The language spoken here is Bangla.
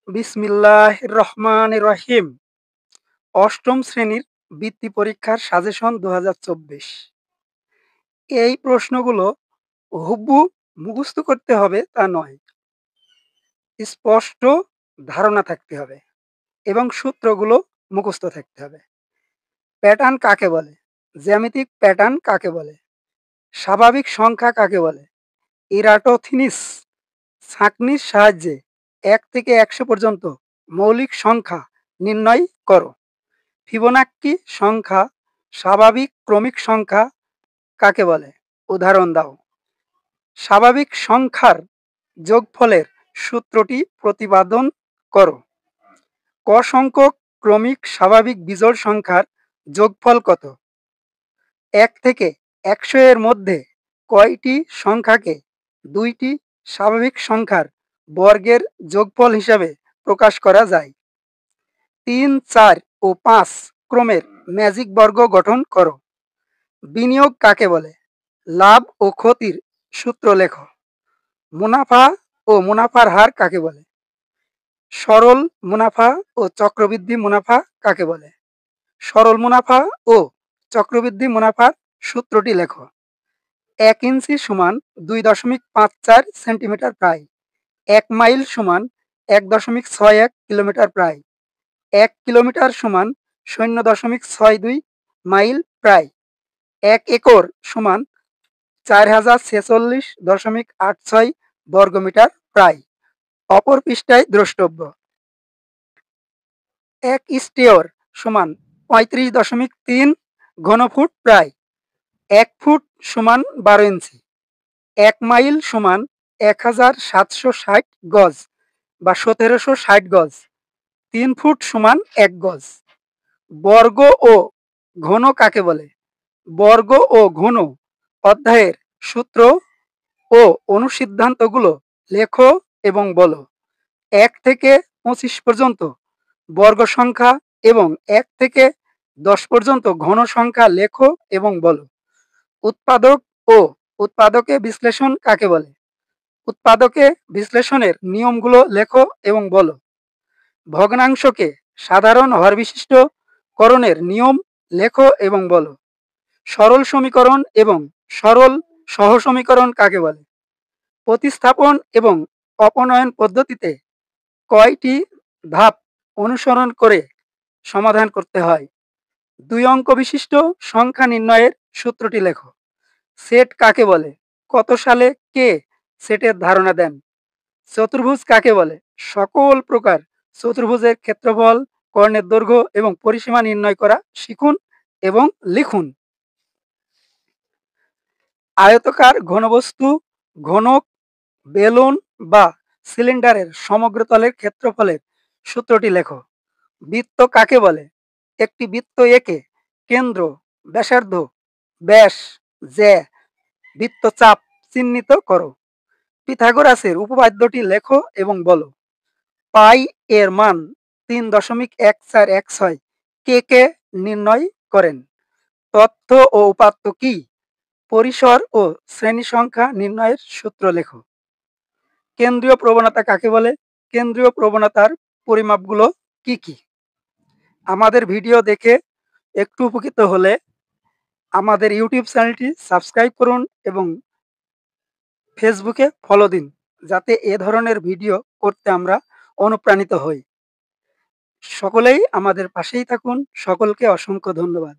বিসমিল্লাহির রহমানির রহিম। অষ্টম শ্রেণীর বৃত্তি পরীক্ষার সাজেশন ২০২৪। এই প্রশ্নগুলো হুবহু মুখস্থ করতে হবে তা নয়, স্পষ্ট ধারণা থাকতে হবে এবং সূত্রগুলো মুখস্থ থাকতে হবে। প্যাটার্ন কাকে বলে? জ্যামিতিক প্যাটার্ন কাকে বলে? স্বাভাবিক সংখ্যা কাকে বলে? ইরাটোথিনিস ছাঁকনির সাহায্যে ১ থেকে ১০০ পর্যন্ত মৌলিক সংখ্যা নির্ণয় করো। ফিবোনাক্কি সংখ্যা স্বাভাবিক ক্রমিক সংখ্যা কাকে বলে? উদাহরণ দাও। স্বাভাবিক সংখ্যার যোগফলের সূত্রটি প্রতিপাদন করো। ক সংখ্যক ক্রমিক স্বাভাবিক বিজোড় সংখ্যার যোগফল কত? ১ থেকে ১০০ এর মধ্যে কয়টি সংখ্যাকে দুইটি স্বাভাবিক সংখ্যার বর্গের যোগফল হিসাবে প্রকাশ করা যায়? ৩, ৪ ও ৫ ক্রমের ম্যাজিক বর্গ গঠন করো। বিনিয়োগ কাকে বলে? লাভ ও ক্ষতির সূত্র লেখো। মুনাফা ও মুনাফার হার কাকে বলে? সরল মুনাফা ও চক্রবৃদ্ধি মুনাফা কাকে বলে? সরল মুনাফা ও চক্রবৃদ্ধি মুনাফার সূত্রটি লেখো। ১ ইঞ্চি সমান ২.৫৪ সেন্টিমিটার প্রায়। ১ মাইল সমান ১.৬১ কিলোমিটার প্রায়। ১ কিলোমিটার সমান ০.৬২ মাইল প্রায়। ১ একর সমান ৪০৪৬.৮৬ বর্গমিটার প্রায়। অপর পৃষ্ঠায় দ্রষ্টব্য। ১ স্টেয়র সমান ৩৫.৩ ঘনফুট প্রায়। ১ ফুট সমান ১২ ইঞ্চি। ১ মাইল সমান ১৭৬০ গজ বা ১৭৬০ গজ। ৩ ফুট সমান ১ গজ। বর্গ ও ঘন কাকে বলে? বর্গ ও ঘন অধ্যায়ের সূত্র ও অনুসিদ্ধান্তগুলো লেখো এবং বলো। ১ থেকে ২৫ পর্যন্ত বর্গ সংখ্যা এবং ১ থেকে ১০ পর্যন্ত ঘন সংখ্যা লেখো এবং বলো। উৎপাদক ও উৎপাদকে বিশ্লেষণ কাকে বলে? উৎপাদকে বিশ্লেষণের নিয়মগুলো লেখো এবং বলো। ভগ্নাংশকে সাধারণ হরবিশিষ্ট করণের নিয়ম লেখো এবং বলো। সরল সমীকরণ এবং সরল সহসমীকরণ কাকে বলে? প্রতিস্থাপন এবং অপনয়ন পদ্ধতিতে কয়টি ধাপ অনুসরণ করে সমাধান করতে হয়? ২ অঙ্ক বিশিষ্ট সংখ্যা নির্ণয়ের সূত্রটি লেখো। সেট কাকে বলে? কত সালে কে সেটের ধারণা দেন? চতুর্ভুজ কাকে বলে? সকল প্রকার চতুর্ভুজের ক্ষেত্রফল, কর্ণের দৈর্ঘ্য এবং পরিসীমা নির্ণয় করা শিখুন এবং লিখুন। আয়তাকার ঘনবস্তু, ঘনক, বেলুন বা সিলিন্ডারের সমগ্র তলের ক্ষেত্রফলের সূত্রটি লেখো। বৃত্ত কাকে বলে? একটি বৃত্ত এঁকে কেন্দ্র, ব্যাসার্ধ, ব্যাস, জ্যা, বৃত্তচাপ চিহ্নিত করো। পিথাগোরাসের উপপাদ্যটি লেখো এবং বলো। পাই এর মান ৩.১৪১৬ কে নির্ণয় করেন? তথ্য ও উপাত্ত কি? পরিসর ও শ্রেণী সংখ্যা নির্ণয়ের সূত্র লেখো। কেন্দ্রীয় প্রবণতা কাকে বলে? কেন্দ্রীয় প্রবণতার পরিমাপগুলো কি কি? আমাদের ভিডিও দেখে একটু উপকৃত হলে আমাদের ইউটিউব চ্যানেলটি সাবস্ক্রাইব করুন এবং ফেসবুকে ফলো দিন, যাতে এ ধরনের ভিডিও করতে আমরা অনুপ্রাণিত হই। সকলেই আমাদের পাশেই থাকুন। সকলকে অসংখ্য ধন্যবাদ।